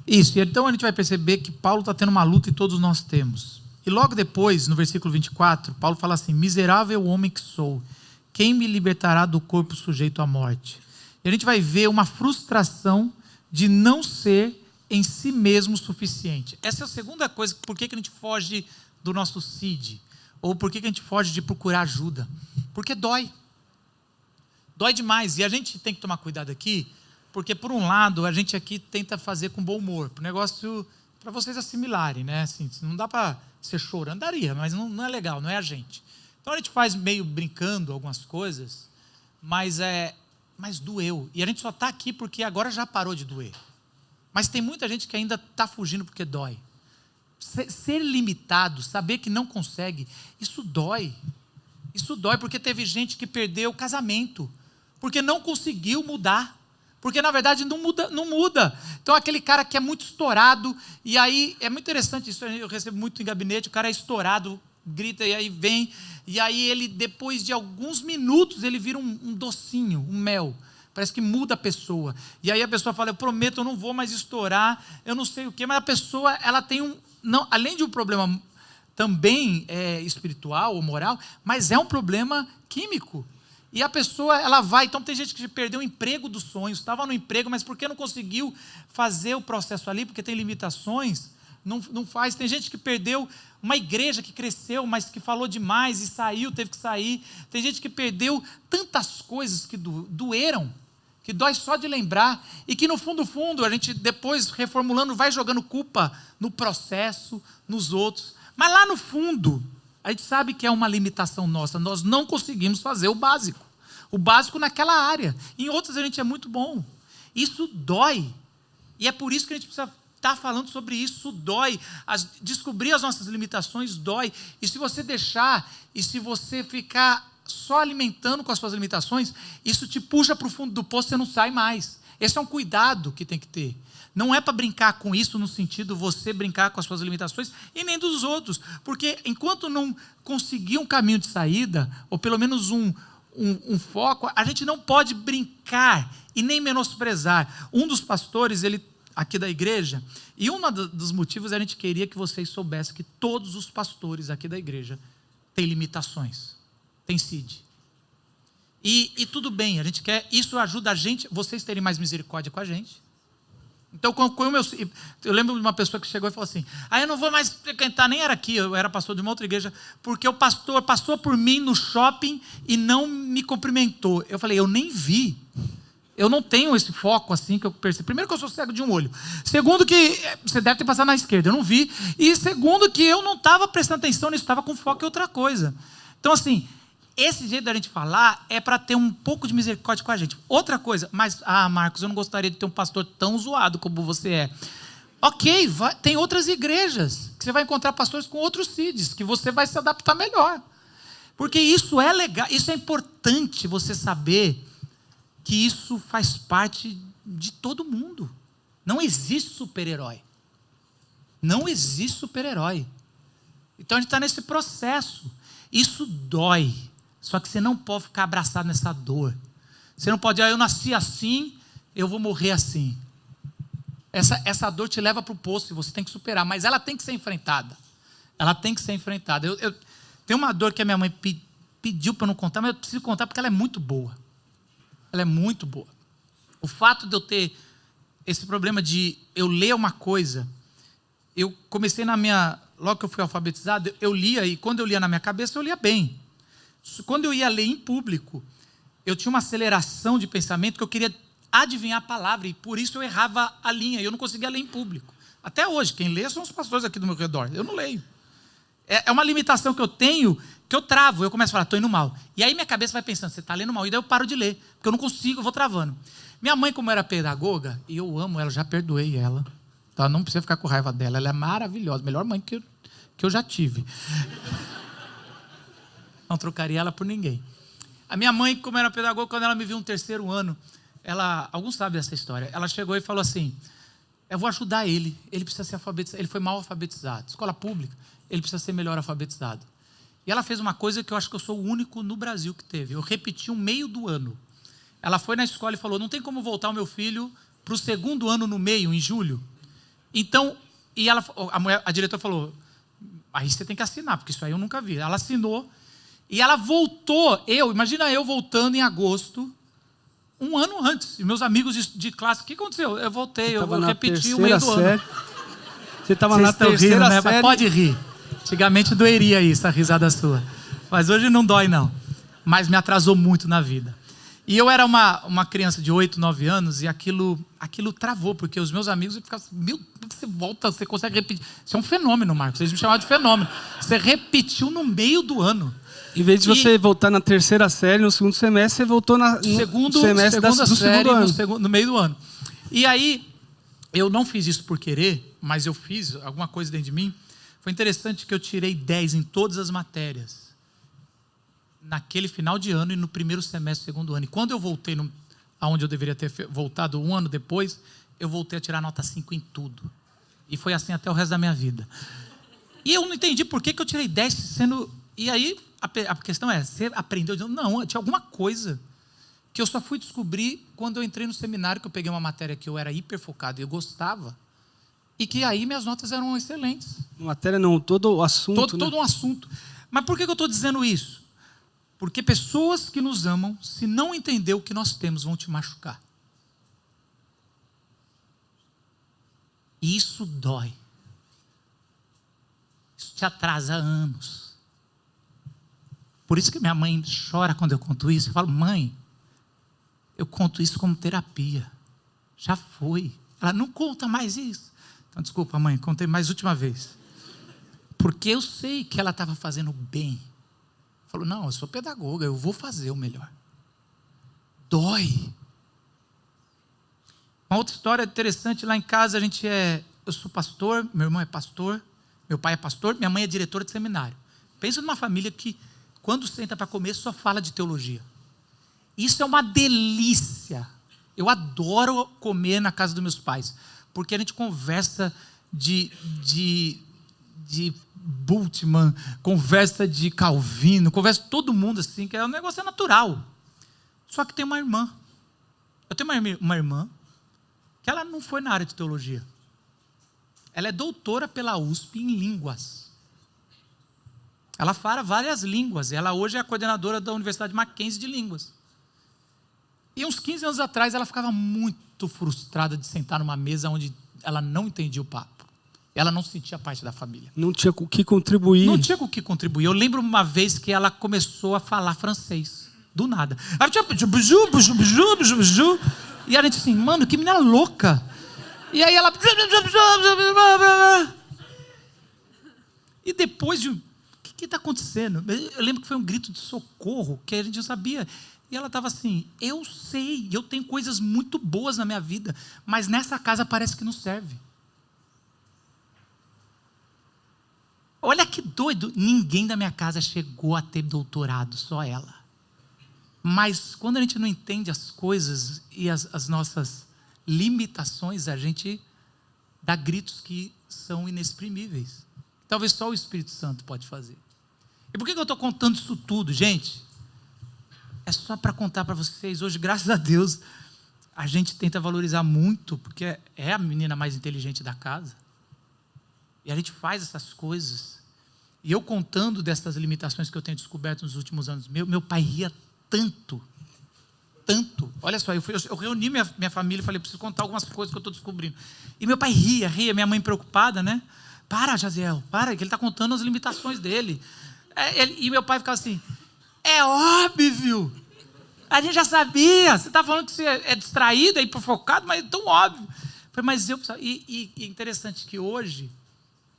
Isso, e então a gente vai perceber que Paulo está tendo uma luta e todos nós temos. E logo depois, no versículo 24, Paulo fala assim: miserável homem que sou, quem me libertará do corpo sujeito à morte? E a gente vai ver uma frustração de não ser em si mesmo suficiente. Essa é a segunda coisa, por que a gente foge do nosso CID? Ou por que a gente foge de procurar ajuda? Porque dói. Dói demais. E a gente tem que tomar cuidado aqui, porque por um lado, a gente aqui tenta fazer com bom humor, para o negócio, para vocês assimilarem, né? Assim, não dá para ser chorando, daria, mas não é legal, não é a gente. Então a gente faz meio brincando algumas coisas, mas doeu. E a gente só está aqui porque agora já parou de doer. Mas tem muita gente que ainda está fugindo porque dói. Ser limitado, saber que não consegue, isso dói. Isso dói porque teve gente que perdeu o casamento, porque não conseguiu mudar. Porque, na verdade, não muda. Então, aquele cara que é muito estourado, e aí, é muito interessante isso, eu recebo muito em gabinete, o cara é estourado, grita, e aí vem, e aí ele, depois de alguns minutos, ele vira um docinho, um mel. Parece que muda a pessoa. E aí a pessoa fala, eu prometo, eu não vou mais estourar, eu não sei o quê, mas a pessoa, ela tem não, além de um problema também espiritual ou moral, mas é um problema químico. E a pessoa, ela vai, então tem gente que perdeu o emprego dos sonhos, estava no emprego, mas porque não conseguiu fazer o processo ali, porque tem limitações, não faz. Tem gente que perdeu uma igreja que cresceu, mas que falou demais e saiu, teve que sair. Tem gente que perdeu tantas coisas que doeram, que dói só de lembrar, e que no fundo, a gente depois, reformulando, vai jogando culpa no processo, nos outros. Mas lá no fundo, a gente sabe que é uma limitação nossa, nós não conseguimos fazer o básico naquela área. Em outras a gente é muito bom. Isso dói. E é por isso que a gente precisa estar falando sobre isso. Dói. Descobrir as nossas limitações dói. E se você deixar, e se você ficar só alimentando com as suas limitações, isso te puxa para o fundo do poço, você não sai mais. Esse é um cuidado que tem que ter. Não é para brincar com isso no sentido você brincar com as suas limitações e nem dos outros. Porque enquanto não conseguir um caminho de saída, ou pelo menos um foco, a gente não pode brincar e nem menosprezar. Um dos pastores, ele aqui da igreja, e um dos motivos a gente queria que vocês soubessem que todos os pastores aqui da igreja têm limitações, têm CID. E tudo bem, a gente quer, isso ajuda a gente, vocês terem mais misericórdia com a gente. Então, eu lembro de uma pessoa que chegou e falou assim, eu não vou mais frequentar, nem era aqui, eu era pastor de uma outra igreja, porque o pastor passou por mim no shopping e não me cumprimentou. Eu falei, eu nem vi. Eu não tenho esse foco assim que eu percebo. Primeiro que eu sou cego de um olho. Segundo que você deve ter passado na esquerda, eu não vi. E segundo que eu não estava prestando atenção nisso, estava com foco em outra coisa. Então, assim, esse jeito da gente falar é para ter um pouco de misericórdia com a gente. Outra coisa, mas, Marcos, eu não gostaria de ter um pastor tão zoado como você é. Ok, tem outras igrejas que você vai encontrar pastores com outros CIDs, que você vai se adaptar melhor. Porque isso é legal, isso é importante você saber que isso faz parte de todo mundo. Não existe super-herói. Não existe super-herói. Então a gente está nesse processo. Isso dói. Só que você não pode ficar abraçado nessa dor. Você não pode, eu nasci assim, eu vou morrer assim. Essa dor te leva para o poço e você tem que superar, mas ela tem que ser enfrentada. Ela tem que ser enfrentada. Eu tenho uma dor que a minha mãe pediu para eu não contar, mas eu preciso contar porque ela é muito boa. Ela é muito boa. O fato de eu ter esse problema de eu ler uma coisa, eu comecei logo que eu fui alfabetizado, eu lia, e quando eu lia na minha cabeça, eu lia bem. Quando eu ia ler em público, eu tinha uma aceleração de pensamento que eu queria adivinhar a palavra, e por isso eu errava a linha, e eu não conseguia ler em público. Até hoje, quem lê são os pastores aqui do meu redor, eu não leio. É uma limitação que eu tenho, que eu travo, eu começo a falar, estou indo mal. E aí minha cabeça vai pensando, você está lendo mal, e daí eu paro de ler, porque eu não consigo, eu vou travando. Minha mãe, como era pedagoga, e eu amo ela, já perdoei ela, então não precisa ficar com raiva dela, ela é maravilhosa, melhor mãe que eu já tive. Não trocaria ela por ninguém. A minha mãe, como era pedagoga, quando ela me viu no 3º ano, alguns sabem dessa história, ela chegou e falou assim, eu vou ajudar ele precisa ser alfabetizado, ele foi mal alfabetizado, escola pública, ele precisa ser melhor alfabetizado. E ela fez uma coisa que eu acho que eu sou o único no Brasil que teve, eu repeti um meio do ano. Ela foi na escola e falou, não tem como voltar o meu filho para o 2º ano no meio, em julho? Então, e ela, a diretora falou, aí você tem que assinar, porque isso aí eu nunca vi. Ela assinou e ela voltou, imagina eu voltando em agosto, um ano antes. E meus amigos de classe, o que aconteceu? Eu voltei, eu repeti o meio do ano. Você estava na terceira rindo, né? série. Mas pode rir. Antigamente doeria isso, a risada sua. Mas hoje não dói, não. Mas me atrasou muito na vida. E eu era uma criança de 8, 9 anos e aquilo travou, porque os meus amigos ficavam assim, meu, você volta, você consegue repetir. Isso é um fenômeno, Marcos. Vocês me chamaram de fenômeno. Você repetiu no meio do ano. Em vez de você voltar na terceira série, no segundo semestre, você voltou no segundo semestre do segundo ano. No meio do ano. E aí, eu não fiz isso por querer, mas eu fiz alguma coisa dentro de mim. Foi interessante que eu tirei 10 em todas as matérias. Naquele final de ano e no primeiro semestre do segundo ano. E quando eu voltei aonde eu deveria ter voltado um ano depois, eu voltei a tirar nota 5 em tudo. E foi assim até o resto da minha vida. E eu não entendi por que eu tirei 10 sendo... E aí, a questão é, você aprendeu? Não, tinha alguma coisa que eu só fui descobrir quando eu entrei no seminário, que eu peguei uma matéria que eu era hiper focado e eu gostava. E que aí minhas notas eram excelentes. Matéria não, todo o assunto. Todo um assunto. Mas por que eu estou dizendo isso? Porque pessoas que nos amam, se não entender o que nós temos, vão te machucar. E isso dói. Isso te atrasa anos. Por isso que minha mãe chora quando eu conto isso. Eu falo, mãe, eu conto isso como terapia. Já foi. Ela não conta mais isso. Então, desculpa, mãe, contei mais última vez. Porque eu sei que ela estava fazendo bem. Falou, não, eu sou pedagoga, eu vou fazer o melhor. Dói. Uma outra história interessante, lá em casa eu sou pastor, meu irmão é pastor, meu pai é pastor, minha mãe é diretora de seminário. Pensa numa família que, quando senta para comer, só fala de teologia. Isso é uma delícia. Eu adoro comer na casa dos meus pais, porque a gente conversa de Bultmann, conversa de Calvino, conversa de todo mundo assim, que é um negócio natural. Só que tem uma irmã. Eu tenho uma irmã que ela não foi na área de teologia. Ela é doutora pela USP em línguas. Ela fala várias línguas. Ela hoje é a coordenadora da Universidade Mackenzie de Línguas. E uns 15 anos atrás ela ficava muito frustrada de sentar numa mesa onde ela não entendia o papo. Ela não se sentia parte da família. Não tinha com o que contribuir. Não tinha com o que contribuir. Eu lembro uma vez que ela começou a falar francês. Do nada. E a gente assim, mano, que menina louca. E aí ela... E depois de... O que está acontecendo? Eu lembro que foi um grito de socorro, que a gente não sabia. E ela estava assim, eu sei, eu tenho coisas muito boas na minha vida, mas nessa casa parece que não serve. Olha que doido, ninguém da minha casa chegou a ter doutorado, só ela. Mas quando a gente não entende as coisas e as nossas limitações, a gente dá gritos que são inexprimíveis. Talvez só o Espírito Santo pode fazer. E por que eu estou contando isso tudo, gente? É só para contar para vocês, hoje, graças a Deus, a gente tenta valorizar muito, porque é a menina mais inteligente da casa. E a gente faz essas coisas. E eu contando dessas limitações que eu tenho descoberto nos últimos anos, meu pai ria tanto. Olha só, eu reuni minha família e falei, preciso contar algumas coisas que eu estou descobrindo. E meu pai ria, minha mãe preocupada, né? Para, Jaziel, para, que ele está contando as limitações dele. E meu pai ficava assim, é óbvio, a gente já sabia, você está falando que você é distraído, é hipofocado, mas é tão óbvio. Eu falei, mas eu... E é interessante que hoje,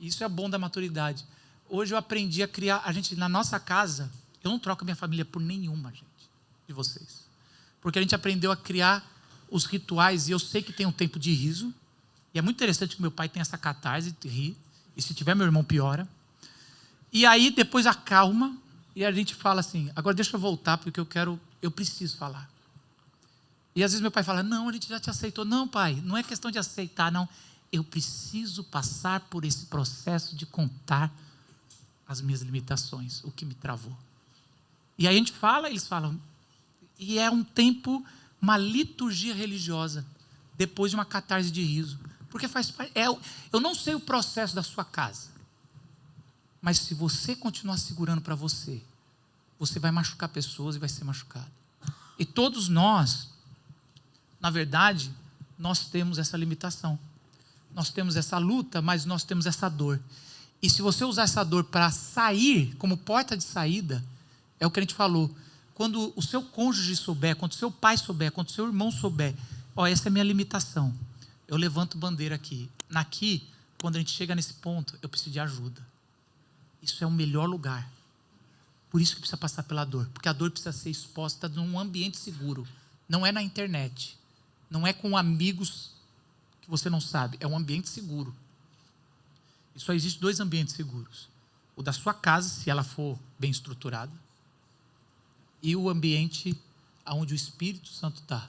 isso é bom da maturidade, hoje eu aprendi a criar, a gente, na nossa casa, eu não troco a minha família por nenhuma, gente, de vocês. Porque a gente aprendeu a criar os rituais, e eu sei que tem um tempo de riso, e é muito interessante que meu pai tem essa catarse de rir, e se tiver meu irmão piora. E aí depois acalma, e a gente fala assim, agora deixa eu voltar, porque eu preciso falar. E às vezes meu pai fala, não, a gente já te aceitou. Não, pai, não é questão de aceitar, não. Eu preciso passar por esse processo de contar as minhas limitações, o que me travou. E aí a gente fala, eles falam, e é um tempo, uma liturgia religiosa, depois de uma catarse de riso. Porque faz parte. Eu não sei o processo da sua casa. Mas se você continuar segurando para você, você vai machucar pessoas e vai ser machucado. E todos nós, na verdade, nós temos essa limitação. Nós temos essa luta, mas nós temos essa dor. E se você usar essa dor para sair, como porta de saída, é o que a gente falou. Quando o seu cônjuge souber, quando o seu pai souber, quando o seu irmão souber, essa é a minha limitação. Eu levanto bandeira aqui. Quando a gente chega nesse ponto, eu preciso de ajuda. Isso é o melhor lugar. Por isso que precisa passar pela dor. Porque a dor precisa ser exposta num ambiente seguro. Não é na internet. Não é com amigos que você não sabe. É um ambiente seguro. E só existem 2 ambientes seguros. O da sua casa, se ela for bem estruturada. E o ambiente onde o Espírito Santo está.